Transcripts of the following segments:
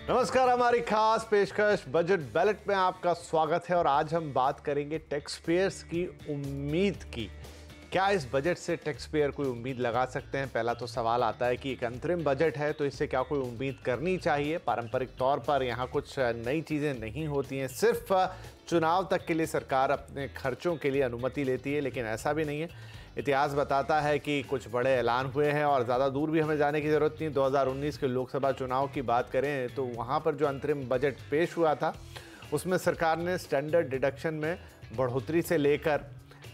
नमस्कार, हमारी खास पेशकश बजट बैलेट में आपका स्वागत है और आज हम बात करेंगे टैक्स पेयर्स की उम्मीद की। क्या इस बजट से टैक्स पेयर कोई उम्मीद लगा सकते हैं? पहला तो सवाल आता है कि एक अंतरिम बजट है तो इससे क्या कोई उम्मीद करनी चाहिए? पारंपरिक तौर पर यहाँ कुछ नई चीज़ें नहीं होती हैं, सिर्फ चुनाव तक के लिए सरकार अपने खर्चों के लिए अनुमति लेती है, लेकिन ऐसा भी नहीं है। इतिहास बताता है कि कुछ बड़े ऐलान हुए हैं और ज़्यादा दूर भी हमें जाने की ज़रूरत नहीं। 2019 के लोकसभा चुनाव की बात करें तो वहाँ पर जो अंतरिम बजट पेश हुआ था उसमें सरकार ने स्टैंडर्ड डिडक्शन में बढ़ोतरी से लेकर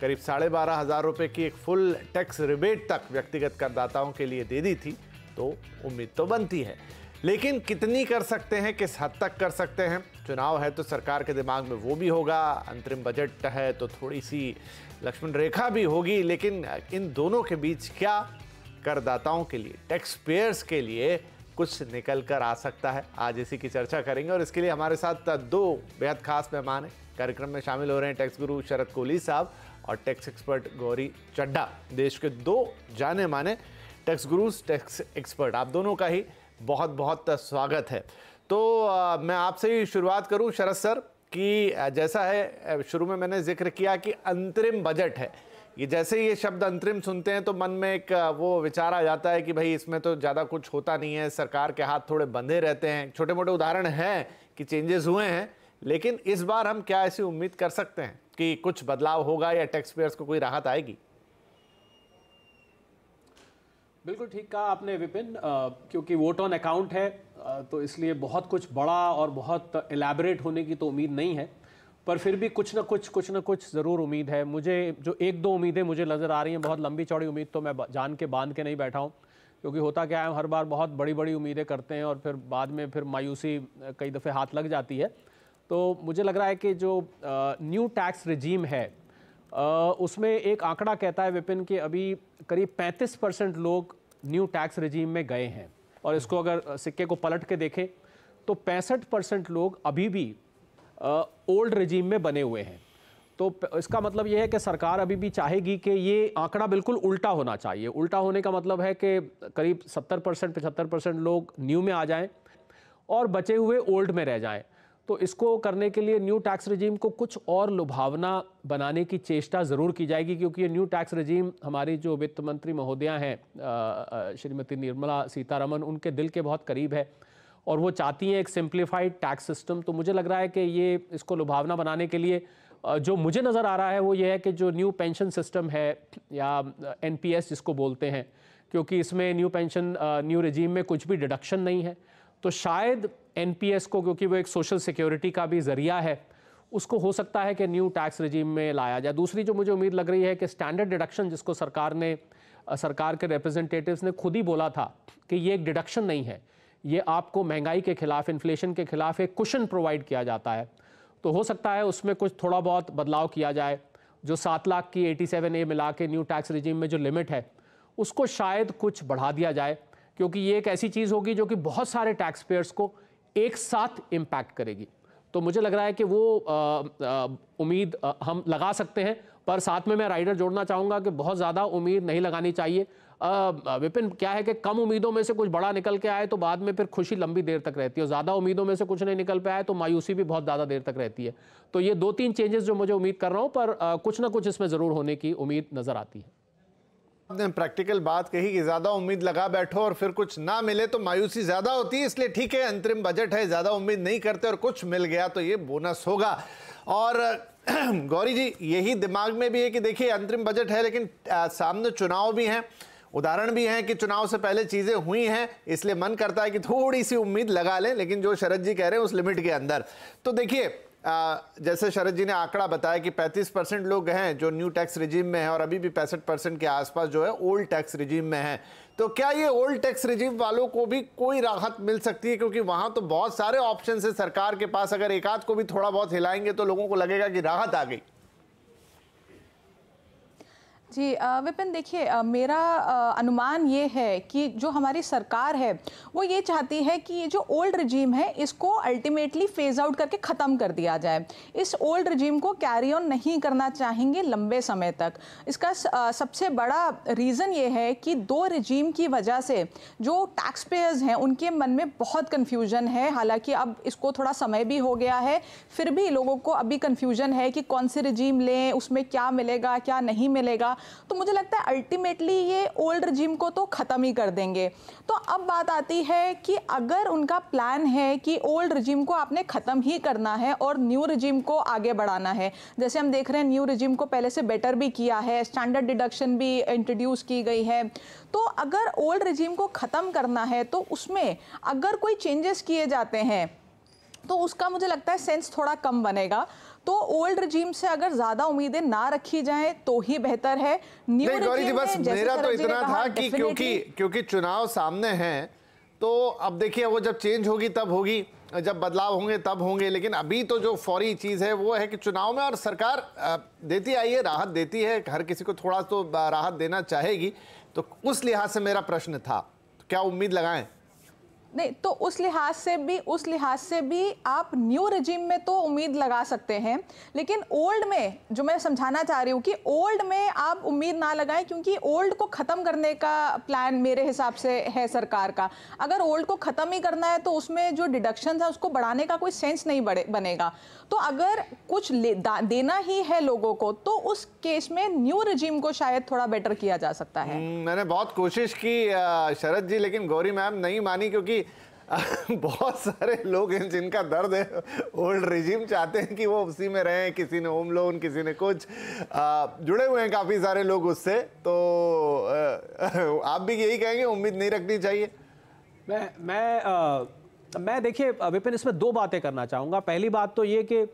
करीब 12,500 रुपये की एक फुल टैक्स रिबेट तक व्यक्तिगत करदाताओं के लिए दे दी थी। तो उम्मीद तो बनती है, लेकिन कितनी कर सकते हैं, किस हद तक कर सकते हैं? चुनाव है तो सरकार के दिमाग में वो भी होगा, अंतरिम बजट है तो थोड़ी सी लक्ष्मण रेखा भी होगी, लेकिन इन दोनों के बीच क्या करदाताओं के लिए, टैक्स पेयर्स के लिए कुछ निकल कर आ सकता है? आज इसी की चर्चा करेंगे और इसके लिए हमारे साथ दो बेहद खास मेहमान हैं। कार्यक्रम में शामिल हो रहे हैं टैक्स गुरु शरद कोहली साहब और टैक्स एक्सपर्ट गौरी चड्ढा, देश के दो जाने माने टैक्स गुरुज, टैक्स एक्सपर्ट। आप दोनों का ही बहुत बहुत स्वागत है। तो मैं आपसे ही शुरुआत करूं शरद सर कि जैसा है शुरू में मैंने जिक्र किया कि अंतरिम बजट है, ये जैसे ही ये शब्द अंतरिम सुनते हैं तो मन में एक वो विचार आ जाता है कि भाई इसमें तो ज़्यादा कुछ होता नहीं है, सरकार के हाथ थोड़े बंधे रहते हैं। छोटे मोटे उदाहरण हैं कि चेंजेस हुए हैं, लेकिन इस बार हम क्या ऐसी उम्मीद कर सकते हैं कि कुछ बदलाव होगा या टैक्स पेयर्स को कोई राहत आएगी? बिल्कुल ठीक कहा आपने विपिन, क्योंकि वोट ऑन अकाउंट है तो इसलिए बहुत कुछ बड़ा और बहुत एलैबोरेट होने की तो उम्मीद नहीं है, पर फिर भी कुछ ना कुछ ज़रूर उम्मीद है। मुझे जो एक दो उम्मीदें मुझे नज़र आ रही हैं, बहुत लंबी चौड़ी उम्मीद तो मैं जान के बांध के नहीं बैठा हूँ, क्योंकि होता क्या है, हर बार बहुत बड़ी बड़ी उम्मीदें करते हैं और फिर बाद में फिर मायूसी कई दफ़े हाथ लग जाती है। तो मुझे लग रहा है कि जो न्यू टैक्स रिजीम है उसमें एक आंकड़ा कहता है विपिन कि अभी करीब 35% लोग न्यू टैक्स रिजीम में गए हैं, और इसको अगर सिक्के को पलट के देखें तो 65% लोग अभी भी ओल्ड रिजीम में बने हुए हैं। तो इसका मतलब यह है कि सरकार अभी भी चाहेगी कि ये आंकड़ा बिल्कुल उल्टा होना चाहिए। उल्टा होने का मतलब है कि करीब 70% 75% लोग न्यू में आ जाएं और बचे हुए ओल्ड में रह जाएं। तो इसको करने के लिए न्यू टैक्स रजीम को कुछ और लुभावना बनाने की चेष्टा ज़रूर की जाएगी, क्योंकि ये न्यू टैक्स रजीम हमारी जो वित्त मंत्री महोदया हैं श्रीमती निर्मला सीतारमन, उनके दिल के बहुत करीब है और वो चाहती हैं एक सिंप्लीफाइड टैक्स सिस्टम। तो मुझे लग रहा है कि ये इसको लुभावना बनाने के लिए जो मुझे नज़र आ रहा है वो ये है कि जो न्यू पेंशन सिस्टम है या NPS जिसको बोलते हैं, क्योंकि इसमें न्यू पेंशन न्यू रजीम में कुछ भी डिडक्शन नहीं है, तो शायद NPS को, क्योंकि वो एक सोशल सिक्योरिटी का भी जरिया है, उसको हो सकता है कि न्यू टैक्स रजीम में लाया जाए। दूसरी जो मुझे उम्मीद लग रही है कि स्टैंडर्ड डिडक्शन, जिसको सरकार के रिप्रेजेंटेटिव्स ने खुद ही बोला था कि ये एक डिडक्शन नहीं है, ये आपको महंगाई के खिलाफ, इन्फ्लेशन के खिलाफ एक कुशन प्रोवाइड किया जाता है। तो हो सकता है उसमें कुछ थोड़ा बहुत बदलाव किया जाए। जो 7 लाख की 87A मिला के न्यू टैक्स रजीम में जो लिमिट है उसको शायद कुछ बढ़ा दिया जाए, क्योंकि ये एक ऐसी चीज़ होगी जो कि बहुत सारे टैक्स पेयर्स को एक साथ इम्पैक्ट करेगी। तो मुझे लग रहा है कि वो उम्मीद हम लगा सकते हैं, पर साथ में मैं राइडर जोड़ना चाहूँगा कि बहुत ज़्यादा उम्मीद नहीं लगानी चाहिए। विपिन, क्या है कि कम उम्मीदों में से कुछ बड़ा निकल के आए तो बाद में फिर खुशी लंबी देर तक रहती है, और ज़्यादा उम्मीदों में से कुछ नहीं निकल पे आए तो मायूसी भी बहुत ज़्यादा देर तक रहती है। तो ये 2-3 चेंजेस जो मुझे उम्मीद कर रहा हूँ, पर कुछ ना कुछ इसमें ज़रूर होने की उम्मीद नज़र आती है। आपने प्रैक्टिकल बात कही कि ज्यादा उम्मीद लगा बैठो और फिर कुछ ना मिले तो मायूसी ज्यादा होती है, इसलिए ठीक है, अंतरिम बजट है, ज्यादा उम्मीद नहीं करते और कुछ मिल गया तो ये बोनस होगा। और गौरी जी, यही दिमाग में भी है कि देखिए अंतरिम बजट है, लेकिन सामने चुनाव भी हैं, उदाहरण भी हैं कि चुनाव से पहले चीजें हुई हैं, इसलिए मन करता है कि थोड़ी सी उम्मीद लगा लें, लेकिन जो शरद जी कह रहे हैं उस लिमिट के अंदर। तो देखिए जैसे शरद जी ने आंकड़ा बताया कि 35% लोग हैं जो न्यू टैक्स रिजीम में हैं और अभी भी 65% के आसपास जो है ओल्ड टैक्स रिजीम में हैं। तो क्या ये ओल्ड टैक्स रिजीम वालों को भी कोई राहत मिल सकती है? क्योंकि वहां तो बहुत सारे ऑप्शन है सरकार के पास, अगर एक आध को भी थोड़ा बहुत हिलाएंगे तो लोगों को लगेगा कि राहत आ गई। जी विपिन, देखिए मेरा अनुमान ये है कि जो हमारी सरकार है वो ये चाहती है कि ये जो ओल्ड रिजीम है इसको अल्टीमेटली फेज आउट करके ख़त्म कर दिया जाए। इस ओल्ड रिजीम को कैरी ऑन नहीं करना चाहेंगे लंबे समय तक। इसका सबसे बड़ा रीज़न ये है कि दो रिजीम की वजह से जो टैक्स पेयर्स हैं उनके मन में बहुत कन्फ्यूजन है। हालांकि अब इसको थोड़ा समय भी हो गया है, फिर भी लोगों को अभी कन्फ्यूजन है कि कौन सी रिजीम लें, उसमें क्या मिलेगा क्या नहीं मिलेगा। तो मुझे लगता है अल्टीमेटली ये ओल्ड रिजीम को तो ख़त्म ही कर देंगे। तो अब बात आती है कि अगर उनका प्लान है कि ओल्ड रिजीम को आपने ख़त्म ही करना है और न्यू रिजीम को आगे बढ़ाना है, जैसे हम देख रहे हैं न्यू रिजीम को पहले से बेटर भी किया है, स्टैंडर्ड डिडक्शन भी इंट्रोड्यूस की गई है। तो अगर ओल्ड रिजीम को ख़त्म करना है तो उसमें अगर कोई चेंजेस किए जाते हैं तो उसका मुझे लगता है सेंस थोड़ा कम बनेगा। तो ओल्ड रिजीम से अगर ज्यादा उम्मीदें ना रखी जाएं तो ही बेहतर है। न्यू गौरी जी, बस मेरा तो इतना था कि क्योंकि चुनाव सामने हैं, तो अब देखिए वो जब चेंज होगी तब होगी, जब बदलाव होंगे तब होंगे। लेकिन अभी तो जो फौरी चीज है वो है कि चुनाव में, और सरकार देती आई है, राहत देती है, हर किसी को थोड़ा तो राहत देना चाहेगी। तो उस लिहाज से मेरा प्रश्न था, तो क्या उम्मीद लगाएं? नहीं, तो उस लिहाज से भी आप न्यू रिजीम में तो उम्मीद लगा सकते हैं, लेकिन ओल्ड में जो मैं समझाना चाह रही हूँ कि ओल्ड में आप उम्मीद ना लगाएं, क्योंकि ओल्ड को ख़त्म करने का प्लान मेरे हिसाब से है सरकार का। अगर ओल्ड को ख़त्म ही करना है तो उसमें जो डिडक्शन है उसको बढ़ाने का कोई सेंस नहीं बनेगा। तो अगर कुछ देना ही है लोगों को तो उस केस में न्यू रिजीम को शायद थोड़ा बेटर किया जा सकता है। मैंने बहुत कोशिश की शरद जी, लेकिन गौरी मैम नहीं मानी, क्योंकि बहुत सारे लोग हैं जिनका दर्द है, ओल्ड रिजीम चाहते हैं कि वो उसी में रहें। किसी ने होम लोन, किसी ने कुछ, जुड़े हुए हैं काफी सारे लोग उससे। तो आप भी यही कहेंगे, उम्मीद नहीं रखनी चाहिए? मैं देखिए विपिन, इसमें दो बातें करना चाहूँगा। पहली बात तो ये कि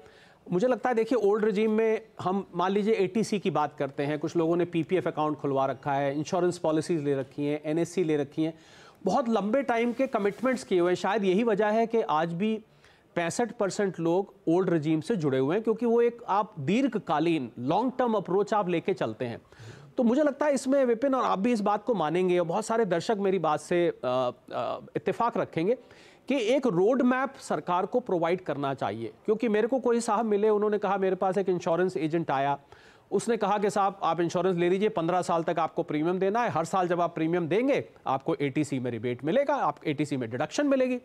मुझे लगता है, देखिए ओल्ड रिजीम में हम मान लीजिए एटीसी की बात करते हैं, कुछ लोगों ने पीपीएफ अकाउंट खुलवा रखा है, इंश्योरेंस पॉलिसीज ले रखी हैं, एनएससी ले रखी हैं, बहुत लंबे टाइम के कमिटमेंट्स किए हुए हैं। शायद यही वजह है कि आज भी 65% लोग ओल्ड रिजीम से जुड़े हुए हैं, क्योंकि वो एक आप दीर्घकालीन लॉन्ग टर्म अप्रोच आप लेके चलते हैं। तो मुझे लगता है इसमें विपिन, और आप भी इस बात को मानेंगे और बहुत सारे दर्शक मेरी बात से इत्तेफाक रखेंगे कि एक रोड मैप सरकार को प्रोवाइड करना चाहिए। क्योंकि मेरे को कोई साहब मिले, उन्होंने कहा, मेरे पास एक इंश्योरेंस एजेंट आया, उसने कहा कि साहब आप इंश्योरेंस ले लीजिए, 15 साल तक आपको प्रीमियम देना है, हर साल जब आप प्रीमियम देंगे आपको एटीसी में रिबेट मिलेगा, आप एटीसी में डिडक्शन मिलेगी।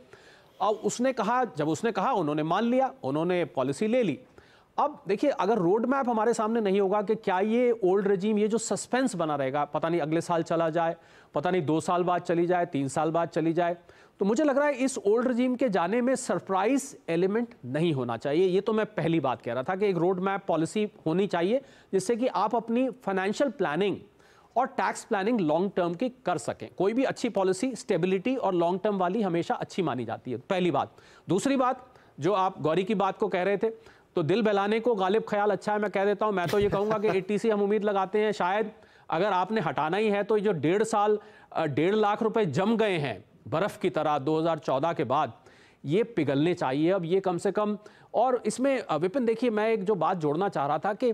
अब उसने कहा, जब उसने कहा उन्होंने मान लिया, उन्होंने पॉलिसी ले ली। अब देखिए, अगर रोड मैप हमारे सामने नहीं होगा कि क्या ये ओल्ड रिजीम, ये जो सस्पेंस बना रहेगा, पता नहीं अगले साल चला जाए, पता नहीं 2 साल बाद चली जाए, 3 साल बाद चली जाए, तो मुझे लग रहा है इस ओल्ड रिजीम के जाने में सरप्राइज एलिमेंट नहीं होना चाहिए। ये तो मैं पहली बात कह रहा था कि एक रोड मैप पॉलिसी होनी चाहिए, जिससे कि आप अपनी फाइनेंशियल प्लानिंग और टैक्स प्लानिंग लॉन्ग टर्म की कर सकें। कोई भी अच्छी पॉलिसी स्टेबिलिटी और लॉन्ग टर्म वाली हमेशा अच्छी मानी जाती है, पहली बात। दूसरी बात, जो आप गौरी की बात को कह रहे थे, तो दिल बहलाने को गालिब ख्याल अच्छा है, मैं कह देता हूं। मैं तो ये कहूंगा कि एटीसी हम उम्मीद लगाते हैं, शायद अगर आपने हटाना ही है तो जो 1.5 साल 1.5 लाख रुपए जम गए हैं बर्फ की तरह 2014 के बाद, ये पिघलने चाहिए अब, ये कम से कम। और इसमें विपिन देखिए, मैं एक जो बात जोड़ना चाह रहा था कि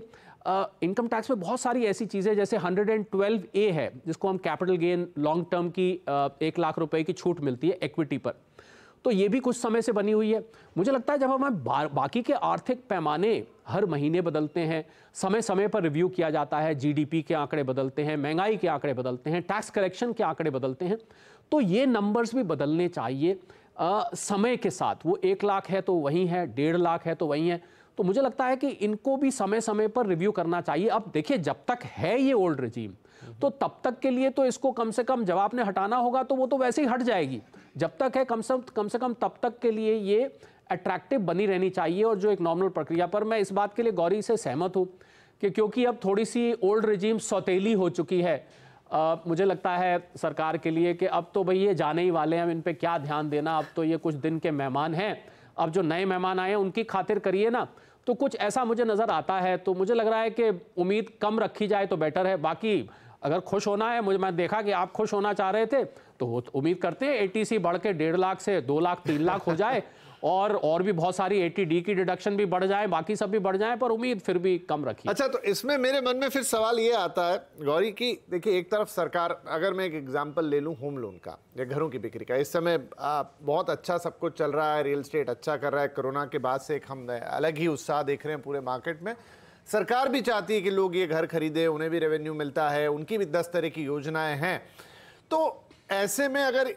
इनकम टैक्स में बहुत सारी ऐसी चीज़ें, जैसे 112A है, जिसको हम कैपिटल गेन लॉन्ग टर्म की 1 लाख रुपए की छूट मिलती है इक्विटी पर, तो ये भी कुछ समय से बनी हुई है। मुझे लगता है जब हम बाकी के आर्थिक पैमाने हर महीने बदलते हैं, समय समय पर रिव्यू किया जाता है, जीडीपी के आंकड़े बदलते हैं, महंगाई के आंकड़े बदलते हैं, टैक्स कलेक्शन के आंकड़े बदलते हैं, तो ये नंबर्स भी बदलने चाहिए समय के साथ। वो 1 लाख है तो वहीं है, 1.5 लाख है तो वहीं है। तो मुझे लगता है कि इनको भी समय समय पर रिव्यू करना चाहिए। अब देखिए, जब तक है ये ओल्ड रिजीम, तो तब तक के लिए तो इसको कम से कम, जब आपने हटाना होगा तो वो तो वैसे ही हट जाएगी। जब तक है कम से कम तब तक के लिए ये अट्रैक्टिव बनी रहनी चाहिए। और जो एक नॉर्मल प्रक्रिया पर, मैं इस बात के लिए गौरी से सहमत हूँ कि क्योंकि अब थोड़ी सी ओल्ड रिजीम सौतेली हो चुकी है, मुझे लगता है सरकार के लिए कि अब तो भाई ये जाने ही वाले हैं, इन पे क्या ध्यान देना, अब तो ये कुछ दिन के मेहमान हैं, अब जो नए मेहमान आए हैं उनकी खातिर करिए ना। तो कुछ ऐसा मुझे नज़र आता है। तो मुझे लग रहा है कि उम्मीद कम रखी जाए तो बेटर है। बाकी अगर खुश होना है, मैं देखा कि आप खुश होना चाह रहे थे, तो उम्मीद करते हैं एटीसी बढ़ के 1.5 लाख से 2 लाख 3 लाख हो जाए और भी बहुत सारी 80D की डिडक्शन भी बढ़ जाए, बाकी सब भी बढ़ जाए, पर उम्मीद फिर भी कम रखी। अच्छा, तो इसमें मेरे मन में फिर सवाल ये आता है गौरी की, देखिए एक तरफ सरकार, अगर मैं एक एग्जांपल ले लूं होम लोन का या घरों की बिक्री का, इस समय बहुत अच्छा सब कुछ चल रहा है, रियल एस्टेट अच्छा कर रहा है, कोरोना के बाद से एक हम अलग ही उत्साह देख रहे हैं पूरे मार्केट में। सरकार भी चाहती है कि लोग ये घर खरीदे, उन्हें भी रेवेन्यू मिलता है, उनकी भी 10 तरह की योजनाएं हैं। तो ऐसे में अगर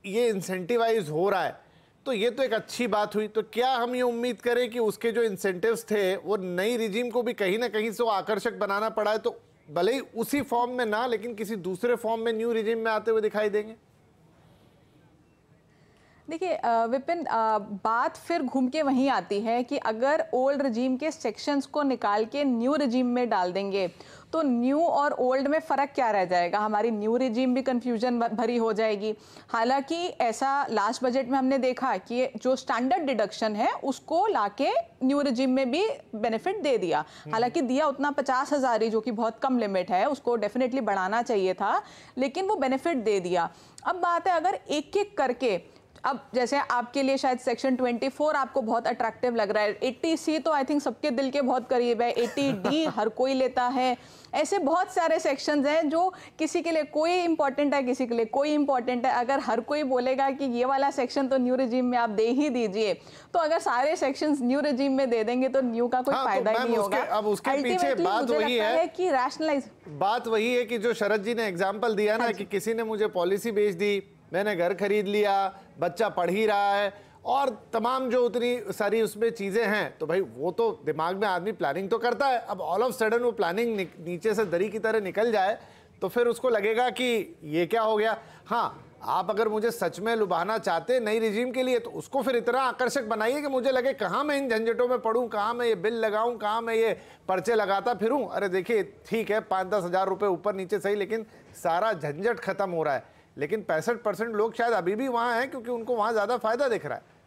ये इंसेंटिवाइज हो रहा है तो ये तो एक अच्छी बात हुई। तो क्या हम ये उम्मीद करें कि उसके जो इंसेंटिव्स थे वो नई रिजीम को भी कहीं ना कहीं से वो आकर्षक बनाना पड़ा है, तो भले ही उसी फॉर्म में ना, लेकिन किसी दूसरे फॉर्म में न्यू रिजीम में आते हुए दिखाई देंगे? देखिए विपिन, बात फिर घूम के वहीं आती है कि अगर ओल्ड रिजीम के सेक्शंस को निकाल के न्यू रिजीम में डाल देंगे तो न्यू और ओल्ड में फ़र्क क्या रह जाएगा? हमारी न्यू रिजीम भी कंफ्यूजन भरी हो जाएगी। हालांकि ऐसा लास्ट बजट में हमने देखा कि जो स्टैंडर्ड डिडक्शन है उसको लाके न्यू रिजीम में भी बेनिफिट दे दिया। हालांकि दिया उतना 50,000 ही, जो कि बहुत कम लिमिट है, उसको डेफिनेटली बढ़ाना चाहिए था, लेकिन वो बेनिफिट दे दिया। अब बात है अगर एक एक करके, अब जैसे आपके लिए शायद सेक्शन 24 आपको बहुत अट्रैक्टिव लग रहा है, 80C तो आई थिंक सबके दिल के बहुत करीब है, 80D हर कोई लेता है, ऐसे बहुत सारे सेक्शंस हैं जो किसी के लिए कोई इंपॉर्टेंट है, किसी के लिए कोई इंपॉर्टेंट है। अगर हर कोई बोलेगा कि ये वाला सेक्शन तो न्यू रिजीम में आप दे ही दीजिए, तो अगर सारे सेक्शंस न्यू रिजीम में दे देंगे तो न्यू का कोई फायदा ही नहीं होगा। अब उसके पीछे बात वही है कि रैशनलाइज, बात वही है कि जो शरद जी ने एग्जाम्पल दिया ना, कि किसी ने मुझे पॉलिसी बेच दी, मैंने घर खरीद लिया, बच्चा पढ़ ही रहा है, और तमाम जो उतनी सारी उसमें चीज़ें हैं, तो भाई वो तो दिमाग में आदमी प्लानिंग तो करता है। अब ऑल ऑफ सडन वो प्लानिंग नीचे से दरी की तरह निकल जाए तो फिर उसको लगेगा कि ये क्या हो गया। हाँ, आप अगर मुझे सच में लुभाना चाहते नई रिजीम के लिए तो उसको फिर इतना आकर्षक बनाइए कि मुझे लगे कहाँ मैं इन झंझटों में पढ़ूँ, कहाँ मैं ये बिल लगाऊँ, कहाँ मैं ये पर्चे लगाता फिरूँ। अरे देखिए, ठीक है 5-10 हज़ार रुपये ऊपर नीचे सही, लेकिन सारा झंझट खत्म हो रहा है। लेकिन 65% लोग शायद अभी भी वहां हैं क्योंकि उनको वहां ज्यादा फायदा दिख रहा है।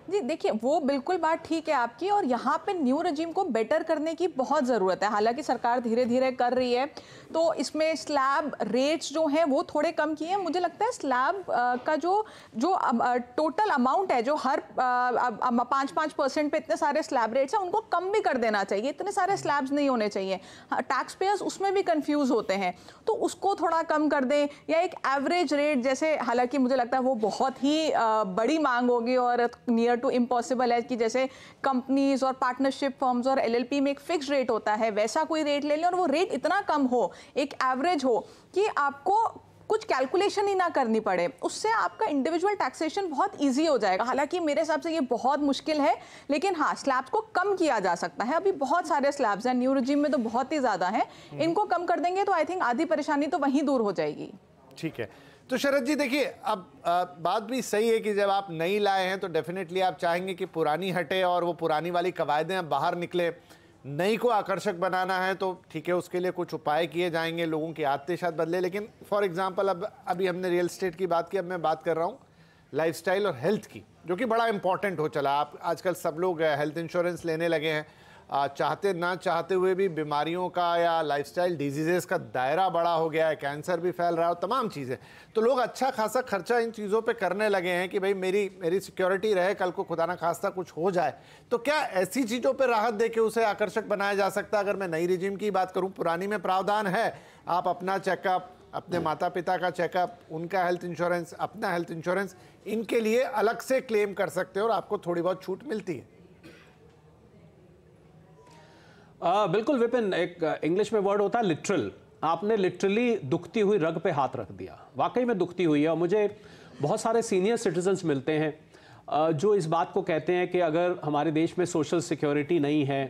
जी देखिए, वो बिल्कुल बात ठीक है आपकी, और यहाँ पे न्यू रजीम को बेटर करने की बहुत ज़रूरत है। हालांकि सरकार धीरे धीरे कर रही है, तो इसमें स्लैब रेट्स जो हैं वो थोड़े कम किए हैं। मुझे लगता है स्लैब का जो टोटल अमाउंट है, जो हर 5% पे इतने सारे स्लैब रेट्स हैं, उनको कम भी कर देना चाहिए। इतने सारे स्लैब्स नहीं होने चाहिए। टैक्स पेयर्स उसमें भी कंफ्यूज होते हैं, तो उसको थोड़ा कम कर दें, या एक एवरेज रेट जैसे, हालांकि मुझे लगता है वो बहुत ही बड़ी मांग होगी और नियर टू इम्पॉसिबल है कि जैसे कंपनीज और पार्टनरशिप फर्म्स और एलएलपी में एक फिक्स रेट होता है, वैसा कोई रेट ले लें, और वो रेट इतना कम हो, एक एवरेज हो कि आपको कुछ कैलकुलेशन ही ना करनी पड़े। उससे आपका इंडिविजुअल टैक्सेशन बहुत इजी हो जाएगा। हालांकि मेरे हिसाब से ये बहुत मुश्किल है, लेकिन हाँ, स्लैब्स को कम किया जा सकता है। अभी बहुत सारे स्लैब्स हैं न्यू रिजीम में, तो बहुत ही ज्यादा है। इनको कम कर देंगे तो आई थिंक आधी परेशानी तो वहीं दूर हो जाएगी। ठीक है, तो शरद जी देखिए, अब बात भी सही है कि जब आप नई लाए हैं तो डेफिनेटली आप चाहेंगे कि पुरानी हटे और वो पुरानी वाली कवायदें अब बाहर निकले। नई को आकर्षक बनाना है तो ठीक है, उसके लिए कुछ उपाय किए जाएंगे, लोगों की आदतें शायद बदले। लेकिन फॉर एग्जांपल, अब अभी हमने रियल एस्टेट की बात की, अब मैं बात कर रहा हूँ लाइफस्टाइल और हेल्थ की, जो कि बड़ा इंपॉर्टेंट हो चला। आप आजकल सब लोग हेल्थ इंश्योरेंस लेने लगे हैं, चाहते ना चाहते हुए भी बीमारियों का या लाइफस्टाइल डिजीजेस का दायरा बड़ा हो गया है, कैंसर भी फैल रहा है, तमाम चीज़ें। तो लोग अच्छा खासा खर्चा इन चीज़ों पे करने लगे हैं कि भाई मेरी सिक्योरिटी रहे, कल को खुदा ना खास्ता कुछ हो जाए। तो क्या ऐसी चीज़ों पे राहत दे के उसे आकर्षक बनाया जा सकता है? अगर मैं नई रिजीम की बात करूँ, पुरानी में प्रावधान है, आप अपना चेकअप, अपने माता पिता का चेकअप, उनका हेल्थ इंश्योरेंस, अपना हेल्थ इंश्योरेंस, इनके लिए अलग से क्लेम कर सकते हो और आपको थोड़ी बहुत छूट मिलती है। बिल्कुल विपिन, एक इंग्लिश में वर्ड होता है लिटरल। आपने लिटरली दुखती हुई रग पे हाथ रख दिया। वाकई में दुखती हुई है। और मुझे बहुत सारे सीनियर सिटीजन्स मिलते हैं जो इस बात को कहते हैं कि अगर हमारे देश में सोशल सिक्योरिटी नहीं है,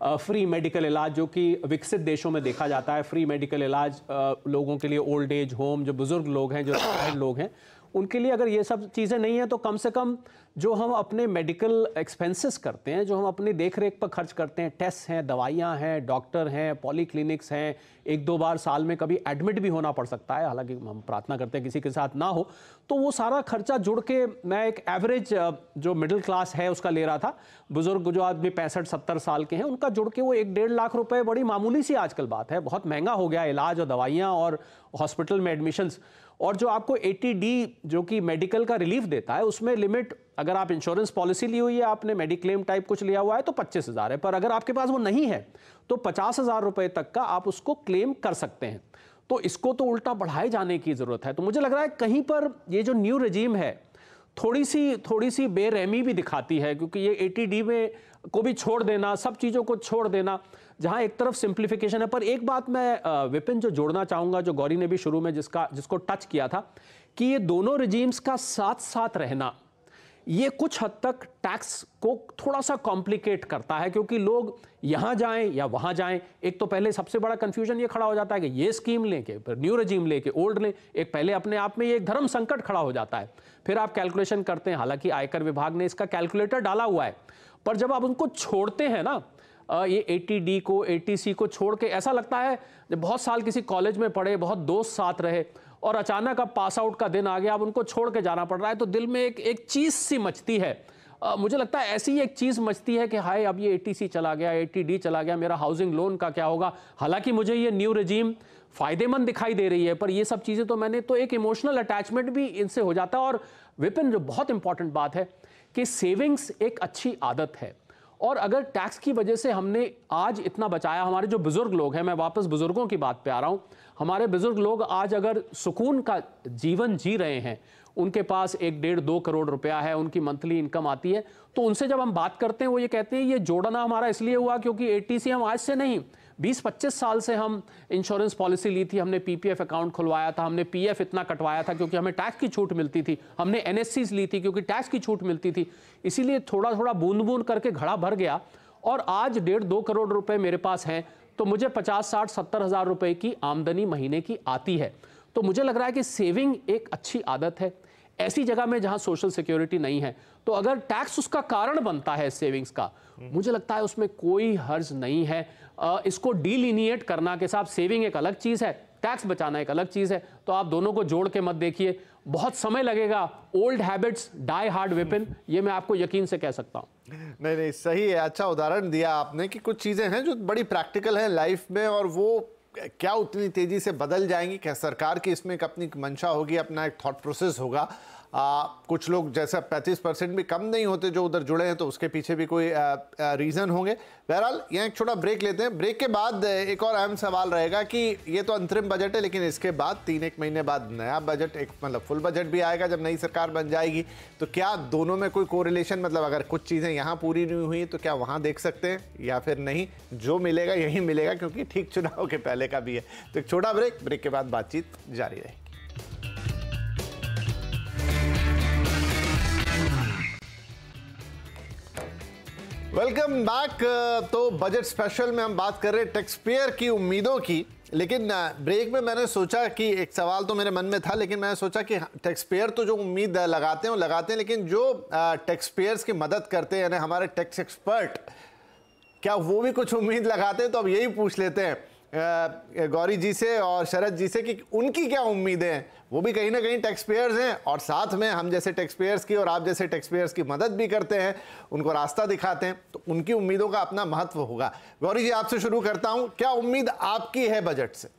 फ्री मेडिकल इलाज जो कि विकसित देशों में देखा जाता है, फ्री मेडिकल इलाज लोगों के लिए, ओल्ड एज होम, जो बुजुर्ग लोग हैं, जो रिटायर्ड लोग हैं, उनके लिए अगर ये सब चीज़ें नहीं हैं तो कम से कम जो हम अपने मेडिकल एक्सपेंसेस करते हैं, जो हम अपनी देख रेख पर खर्च करते हैं, टेस्ट हैं, दवाइयाँ हैं, डॉक्टर हैं, पॉलीक्लिनिक्स हैं, 1-2 बार साल में कभी एडमिट भी होना पड़ सकता है, हालांकि हम प्रार्थना करते हैं किसी के साथ ना हो, तो वो सारा खर्चा जुड़ के मैं एक एवरेज जो मिडिल क्लास है उसका ले रहा था। बुजुर्ग जो आदमी 65-70 साल के हैं, उनका जुड़ के वो 1-1.5 लाख रुपए, बड़ी मामूली सी आजकल बात है, बहुत महंगा हो गया इलाज और दवाइयाँ हॉस्पिटल में एडमिशन्स, और जो आपको 80D जो कि मेडिकल का रिलीफ देता है, उसमें लिमिट, अगर आप इंश्योरेंस पॉलिसी ली हुई है, आपने मेडिक्लेम टाइप कुछ लिया हुआ है तो 25,000 है, पर अगर आपके पास वो नहीं है तो 50,000 रुपए तक का आप उसको क्लेम कर सकते हैं। तो इसको तो उल्टा बढ़ाए जाने की जरूरत है। तो मुझे लग रहा है कहीं पर ये जो न्यू रेजीम है थोड़ी सी बेरहमी भी दिखाती है, क्योंकि ये 80D में को भी छोड़ देना, सब चीज़ों को छोड़ देना, जहां एक तरफ सिंप्लीफिकेशन है। पर एक बात मैं विपिन जो जोड़ना चाहूंगा, जो गौरी ने भी शुरू में जिसको टच किया था, कि ये दोनों रिजीम्स का साथ साथ रहना ये कुछ हद तक टैक्स को थोड़ा सा कॉम्प्लिकेट करता है, क्योंकि लोग यहां जाएं या वहां जाएं, एक तो पहले सबसे बड़ा कंफ्यूजन ये खड़ा हो जाता है कि ये स्कीम लें कि फिर न्यू रेजीम लें कि ओल्ड लें। एक पहले अपने आप में ये एक धर्म संकट खड़ा हो जाता है। फिर आप कैलकुलेशन करते हैं, हालांकि आयकर विभाग ने इसका कैलकुलेटर डाला हुआ है, पर जब आप उनको छोड़ते हैं ना, ये 80D को 80C को छोड़ के, ऐसा लगता है जब बहुत साल किसी कॉलेज में पढ़े, बहुत दोस्त साथ रहे और अचानक अब पास आउट का दिन आ गया, अब उनको छोड़ के जाना पड़ रहा है, तो दिल में एक चीज़ सी मचती है। मुझे लगता है ऐसी एक चीज़ मचती है कि हाय अब ये 80C चला गया, 80D चला गया, मेरा हाउसिंग लोन का क्या होगा। हालांकि मुझे ये न्यू रेजीम फायदेमंद दिखाई दे रही है, पर ये सब चीज़ें तो मैंने तो एक इमोशनल अटैचमेंट भी इनसे हो जाता है। और विपिन, जो बहुत इंपॉर्टेंट बात है कि सेविंग्स एक अच्छी आदत है, और अगर टैक्स की वजह से हमने आज इतना बचाया, हमारे जो बुजुर्ग लोग हैं, मैं वापस बुजुर्गों की बात पे आ रहा हूं, हमारे बुजुर्ग लोग आज अगर सुकून का जीवन जी रहे हैं, उनके पास 1-1.5-2 करोड़ रुपया है, उनकी मंथली इनकम आती है, तो उनसे जब हम बात करते हैं वो ये कहते हैं ये जोड़ना हमारा इसलिए हुआ क्योंकि 80C हम आज से नहीं 20-25 साल से हम इंश्योरेंस पॉलिसी ली थी, हमने PPF अकाउंट खुलवाया था, हमने PF इतना कटवाया था क्योंकि हमें टैक्स की छूट मिलती थी, हमने NSCs ली थी क्योंकि टैक्स की छूट मिलती थी। इसीलिए थोड़ा थोड़ा बूंद बूंद करके घड़ा भर गया, और आज 1.5-2 करोड़ रुपए मेरे पास हैं, तो मुझे 50-60-70 हज़ार रुपए की आमदनी महीने की आती है। तो मुझे लग रहा है कि सेविंग एक अच्छी आदत है ऐसी जगह में जहां सोशल सिक्योरिटी नहीं है। तो अगर टैक्स उसका कारण बनता है सेविंग्स का, मुझे लगता है उसमें कोई हर्ज नहीं है। इसको डिलिनिएट करना के साथ सेविंग एक अलग चीज है, टैक्स बचाना एक अलग चीज है, तो आप दोनों को जोड़ के मत देखिए, बहुत समय लगेगा। Old habits die hard Vipin, ये मैं आपको यकीन से कह सकता हूं। नहीं, सही है। अच्छा उदाहरण दिया आपने कि कुछ चीजें हैं जो बड़ी प्रैक्टिकल हैं लाइफ में, और वो क्या उतनी तेजी से बदल जाएंगी, क्या सरकार की इसमें एक अपनी मंशा होगी, अपना एक थॉट प्रोसेस होगा। कुछ लोग जैसा 35% भी कम नहीं होते जो उधर जुड़े हैं, तो उसके पीछे भी कोई रीज़न होंगे। बहरहाल यहाँ एक छोटा ब्रेक लेते हैं। ब्रेक के बाद एक और अहम सवाल रहेगा कि ये तो अंतरिम बजट है, लेकिन इसके बाद 3-1 महीने बाद नया बजट, एक मतलब फुल बजट भी आएगा जब नई सरकार बन जाएगी। तो क्या दोनों में कोई कोरिलेशन, मतलब अगर कुछ चीज़ें यहाँ पूरी नहीं हुई तो क्या वहाँ देख सकते हैं या फिर नहीं, जो मिलेगा यही मिलेगा, क्योंकि ठीक चुनाव के पहले का भी है। तो एक छोटा ब्रेक के बाद बातचीत जारी रहेगी। Welcome back. तो बजट स्पेशल में हम बात कर रहे हैं टैक्स पेयर की उम्मीदों की, लेकिन ब्रेक में मैंने सोचा कि एक सवाल तो मेरे मन में था, लेकिन मैंने सोचा कि टैक्स पेयर तो जो उम्मीद लगाते हैं वो लगाते हैं, लेकिन जो टैक्स पेयर्स की मदद करते हैं, यानी हमारे टैक्स एक्सपर्ट, क्या वो भी कुछ उम्मीद लगाते हैं? तो अब यही पूछ लेते हैं गौरी जी से और शरद जी से कि उनकी क्या उम्मीदें हैं। वो भी कहीं ना कहीं टैक्स पेयर्स हैं, और साथ में हम जैसे टैक्स पेयर्स की और आप जैसे टैक्स पेयर्स की मदद भी करते हैं, उनको रास्ता दिखाते हैं, तो उनकी उम्मीदों का अपना महत्व होगा। गौरी जी, आपसे शुरू करता हूं, क्या उम्मीद आपकी है बजट से?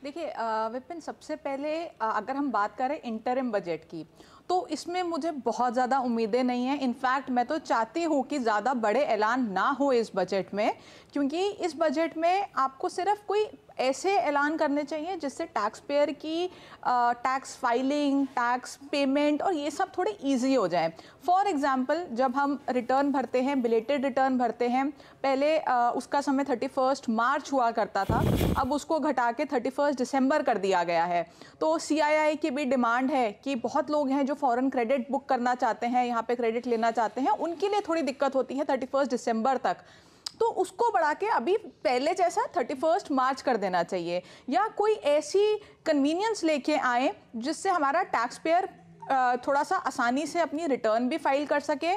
देखिए विपिन, सबसे पहले अगर हम बात करें इंटरिम बजट की, तो इसमें मुझे बहुत ज़्यादा उम्मीदें नहीं हैं। इनफैक्ट मैं तो चाहती हूँ कि ज़्यादा बड़े ऐलान ना हो इस बजट में, क्योंकि इस बजट में आपको सिर्फ कोई ऐसे ऐलान करने चाहिए जिससे टैक्स पेयर की टैक्स फाइलिंग, टैक्स पेमेंट और ये सब थोड़े इजी हो जाए। फॉर एग्जांपल, जब हम रिटर्न भरते हैं, बिलेटेड रिटर्न भरते हैं, पहले उसका समय 31 मार्च हुआ करता था, अब उसको घटा के 31 दिसंबर कर दिया गया है। तो CII की भी डिमांड है कि बहुत लोग हैं जो फॉरेन क्रेडिट बुक करना चाहते हैं, यहाँ पे क्रेडिट लेना चाहते हैं, उनके लिए थोड़ी दिक्कत होती है 31 दिसंबर तक, तो उसको बढ़ा के अभी पहले जैसा 31 मार्च कर देना चाहिए, या कोई ऐसी कन्वीनियंस लेके आए जिससे हमारा टैक्स पेयर थोड़ा सा आसानी से अपनी रिटर्न भी फाइल कर सके,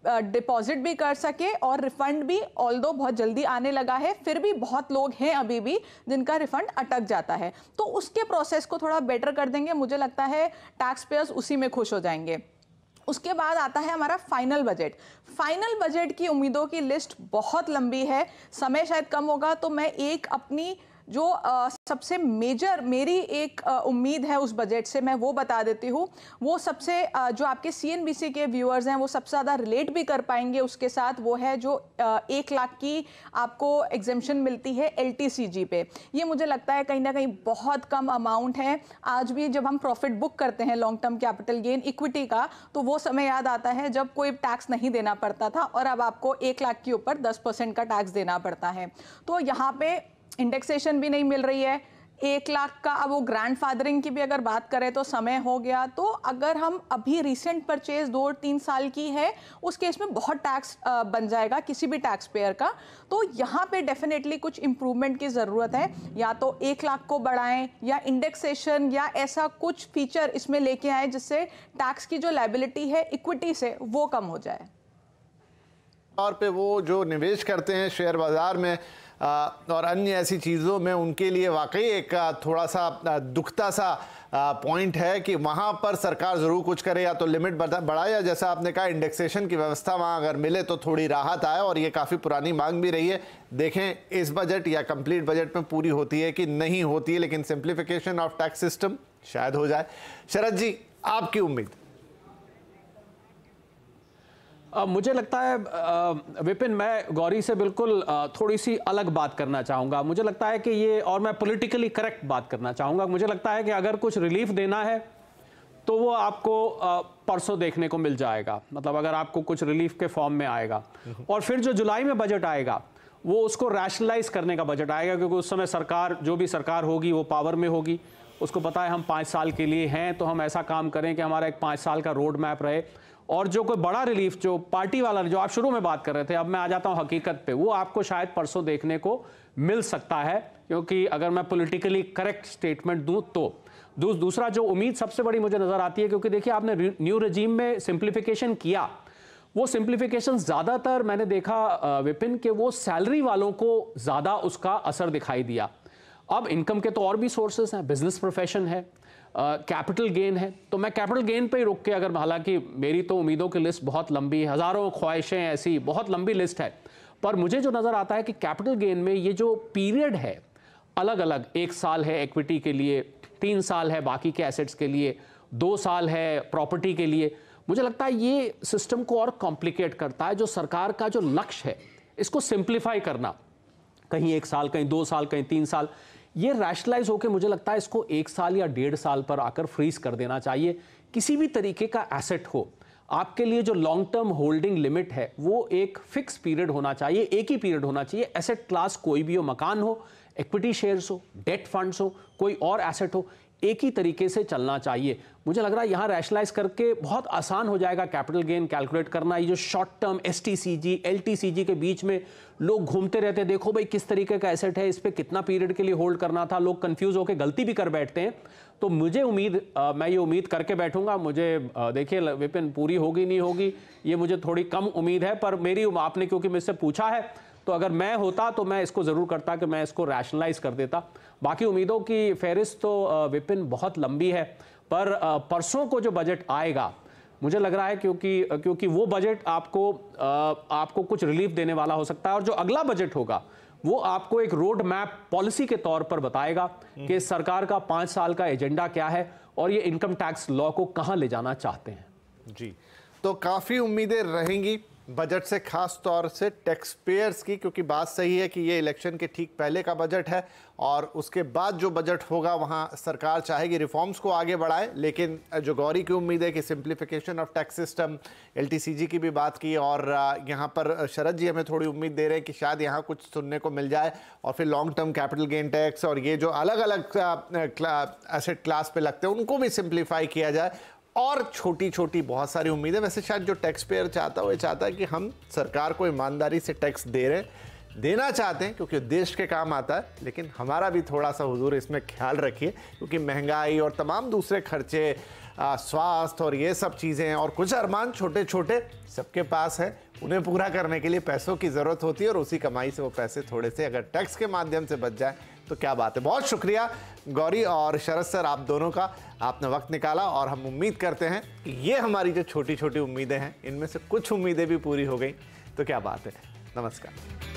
डिपॉजिट भी कर सके, और रिफंड भी ऑल्दो बहुत जल्दी आने लगा है, फिर भी बहुत लोग हैं अभी भी जिनका रिफंड अटक जाता है। तो उसके प्रोसेस को थोड़ा बेटर कर देंगे, मुझे लगता है टैक्स पेयर्स उसी में खुश हो जाएंगे। उसके बाद आता है हमारा फाइनल बजट। फाइनल बजट की उम्मीदों की लिस्ट बहुत लंबी है, समय शायद कम होगा, तो मैं एक अपनी जो सबसे मेजर मेरी एक उम्मीद है उस बजट से, मैं वो बता देती हूँ। वो सबसे जो आपके CNBC के व्यूअर्स हैं वो सबसे ज़्यादा रिलेट भी कर पाएंगे उसके साथ, वो है जो 1 लाख की आपको एग्जेम्पशन मिलती है LTCG पे। ये मुझे लगता है कहीं ना कहीं बहुत कम अमाउंट है। आज भी जब हम प्रॉफिट बुक करते हैं long term capital gain equity का, तो वो समय याद आता है जब कोई टैक्स नहीं देना पड़ता था और अब आपको 1 लाख के ऊपर 10% का टैक्स देना पड़ता है। तो यहाँ पे इंडेक्सेशन भी नहीं मिल रही है 1 लाख का। अब वो ग्रैंडफादरिंग की भी अगर बात करें तो समय हो गया। तो अगर हम अभी रिसेंट परचेज 2-3 साल की है, उस केस में बहुत टैक्स बन जाएगा किसी भी टैक्स पेयर का। तो यहाँ पे डेफिनेटली कुछ इंप्रूवमेंट की ज़रूरत है। या तो 1 लाख को बढ़ाएं या इंडेक्सेशन या ऐसा कुछ फीचर इसमें लेके आए जिससे टैक्स की जो लायबिलिटी है इक्विटी से वो कम हो जाए। तौर पे वो जो निवेश करते हैं शेयर बाजार में और अन्य ऐसी चीज़ों में, उनके लिए वाकई एक थोड़ा सा दुखता सा पॉइंट है कि वहाँ पर सरकार ज़रूर कुछ करे, या तो लिमिट बढ़ाए या जैसा आपने कहा इंडेक्सेशन की व्यवस्था वहाँ अगर मिले तो थोड़ी राहत आए। और ये काफ़ी पुरानी मांग भी रही है। देखें इस बजट या कंप्लीट बजट में पूरी होती है कि नहीं होती है, लेकिन सिंप्लीफिकेशन ऑफ टैक्स सिस्टम शायद हो जाए। शरद जी, आपकी उम्मीद? मुझे लगता है विपिन, मैं गौरी से बिल्कुल थोड़ी सी अलग बात करना चाहूँगा। मुझे लगता है कि ये, और मैं पॉलिटिकली करेक्ट बात करना चाहूँगा, मुझे लगता है कि अगर कुछ रिलीफ देना है तो वो आपको परसों देखने को मिल जाएगा। मतलब अगर आपको कुछ रिलीफ के फॉर्म में आएगा, और फिर जो जुलाई में बजट आएगा वो उसको रैशनलाइज करने का बजट आएगा, क्योंकि उस समय सरकार, जो भी सरकार होगी वो पावर में होगी। उसको पता है हम 5 साल के लिए हैं, तो हम ऐसा काम करें कि हमारा एक 5 साल का रोड मैप रहे। और जो कोई बड़ा रिलीफ, जो पार्टी वाला, जो आप शुरू में बात कर रहे थे, अब मैं आ जाता हूं हकीकत पे, वो आपको शायद परसों देखने को मिल सकता है। क्योंकि अगर मैं पॉलिटिकली करेक्ट स्टेटमेंट दूं तो दूसरा जो उम्मीद सबसे बड़ी मुझे नजर आती है, क्योंकि देखिए आपने न्यू रेजिम में सिंप्लीफिकेशन किया, वो सिंप्लीफिकेशन ज्यादातर मैंने देखा विपिन के वो सैलरी वालों को ज्यादा उसका असर दिखाई दिया। अब इनकम के तो और भी सोर्सेस हैं, बिजनेस प्रोफेशन है, कैपिटल गेन है। तो मैं कैपिटल गेन पे ही रुक के, अगर, हालांकि मेरी तो उम्मीदों की लिस्ट बहुत लंबी है, हज़ारों ख्वाहिशें, ऐसी बहुत लंबी लिस्ट है, पर मुझे जो नज़र आता है कि कैपिटल गेन में ये जो पीरियड है अलग अलग, 1 साल है इक्विटी के लिए, 3 साल है बाकी के एसेट्स के लिए, 2 साल है प्रॉपर्टी के लिए, मुझे लगता है ये सिस्टम को और कॉम्प्लिकेट करता है। जो सरकार का जो लक्ष्य है इसको सिंप्लीफाई करना, कहीं 1 साल, कहीं 2 साल, कहीं 3 साल, ये रैशनलाइज होकर मुझे लगता है इसको 1 साल या 1.5 साल पर आकर फ्रीज कर देना चाहिए। किसी भी तरीके का एसेट हो, आपके लिए जो लॉन्ग टर्म होल्डिंग लिमिट है वो एक फिक्स पीरियड होना चाहिए, एक ही पीरियड होना चाहिए। एसेट क्लास कोई भी हो, मकान हो, इक्विटी शेयर्स हो, डेट फंड्स हो, कोई और एसेट हो, एक ही तरीके से चलना चाहिए। मुझे लग रहा है यहाँ रैशनलाइज करके बहुत आसान हो जाएगा कैपिटल गेन कैलकुलेट करना। ये जो शॉर्ट टर्म STCG LTCG के बीच में लोग घूमते रहते हैं, देखो भाई किस तरीके का एसेट है, इस पे कितना पीरियड के लिए होल्ड करना था, लोग कंफ्यूज होकर गलती भी कर बैठते हैं। तो मुझे उम्मीद, मैं ये उम्मीद करके बैठूंगा, मुझे देखिए विपिन पूरी होगी नहीं होगी ये मुझे थोड़ी कम उम्मीद है, पर मेरी, आपने क्योंकि मुझसे पूछा है, तो अगर मैं होता तो मैं इसको ज़रूर करता कि मैं इसको रैशनलाइज कर देता। बाकी उम्मीदों की फहरिस्त तो विपिन बहुत लंबी है, पर परसों को जो बजट आएगा मुझे लग रहा है क्योंकि वो बजट आपको कुछ रिलीफ देने वाला हो सकता है, और जो अगला बजट होगा वो आपको एक रोड मैप पॉलिसी के तौर पर बताएगा कि सरकार का 5 साल का एजेंडा क्या है और ये इनकम टैक्स लॉ को कहां ले जाना चाहते हैं। जी, तो काफ़ी उम्मीदें रहेंगी बजट से, खास तौर से टैक्स पेयर्स की, क्योंकि बात सही है कि ये इलेक्शन के ठीक पहले का बजट है और उसके बाद जो बजट होगा वहाँ सरकार चाहेगी रिफॉर्म्स को आगे बढ़ाए। लेकिन जो गौरी की उम्मीद है कि simplification of tax system, LTCG की भी बात की, और यहाँ पर शरद जी हमें थोड़ी उम्मीद दे रहे हैं कि शायद यहाँ कुछ सुनने को मिल जाए, और फिर long term capital gain tax और ये जो अलग अलग एसेट क्लास पे लगते हैं उनको भी सिंप्लीफाई किया जाए, और छोटी छोटी बहुत सारी उम्मीदें। वैसे शायद जो टैक्स पेयर चाहता है वो चाहता है कि हम सरकार को ईमानदारी से टैक्स देना चाहते हैं, क्योंकि देश के काम आता है, लेकिन हमारा भी थोड़ा सा हुजूर इसमें ख्याल रखिए, क्योंकि महंगाई और तमाम दूसरे खर्चे, स्वास्थ्य और ये सब चीज़ें, और कुछ अरमान छोटे छोटे सबके पास हैं, उन्हें पूरा करने के लिए पैसों की ज़रूरत होती है, और उसी कमाई से वो पैसे थोड़े से अगर टैक्स के माध्यम से बच जाए तो क्या बात है। बहुत शुक्रिया गौरी और शरद सर, आप दोनों का, आपने वक्त निकाला, और हम उम्मीद करते हैं कि ये हमारी जो छोटी छोटी उम्मीदें हैं इनमें से कुछ उम्मीदें भी पूरी हो गई, तो क्या बात है। नमस्कार।